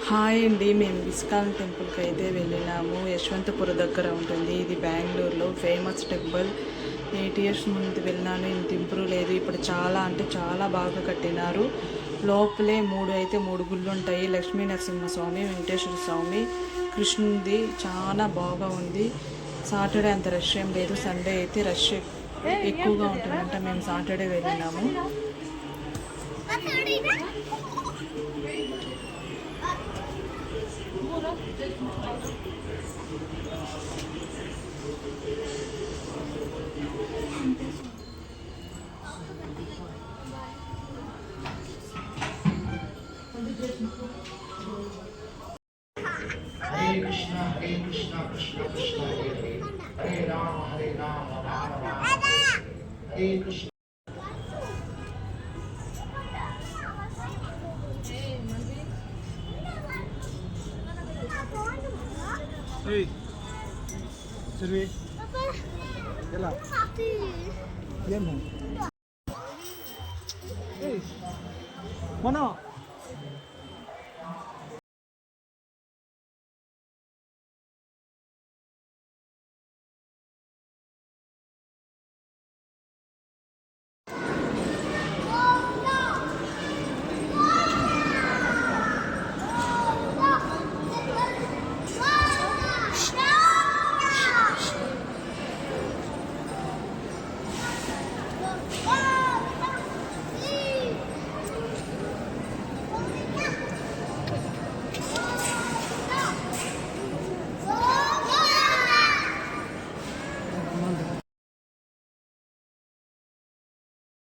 Hi అండి, మేము ISKCON టెంపుల్కి అయితే వెళ్ళినాము. యశ్వంతపుర దగ్గర ఉంటుంది. ఇది బెంగళూరులో ఫేమస్ టెంపుల్. 8 ఇయర్స్ ముందు వెళ్ళినాను, ఇంత ఇంప్రూవ్ లేదు. ఇప్పుడు చాలా అంటే చాలా బాగా కట్టినారు. లోపలే మూడు గుళ్ళు ఉంటాయి. లక్ష్మీ నరసింహస్వామి, వెంకటేశ్వర స్వామి, కృష్ణుడిది. చాలా బాగా ఉంది. సాటర్డే అంత రష్ ఏం లేదు, సండే అయితే రష్ ఎక్కువగా ఉంటుందంట. మేము సాటర్డే వెళ్ళినాము. हरे कृष्णा कृष्णा कृष्णा हरे हरे हरे राम राम राम हरे कृष्ण सर्वे ఎలా ఏమో మన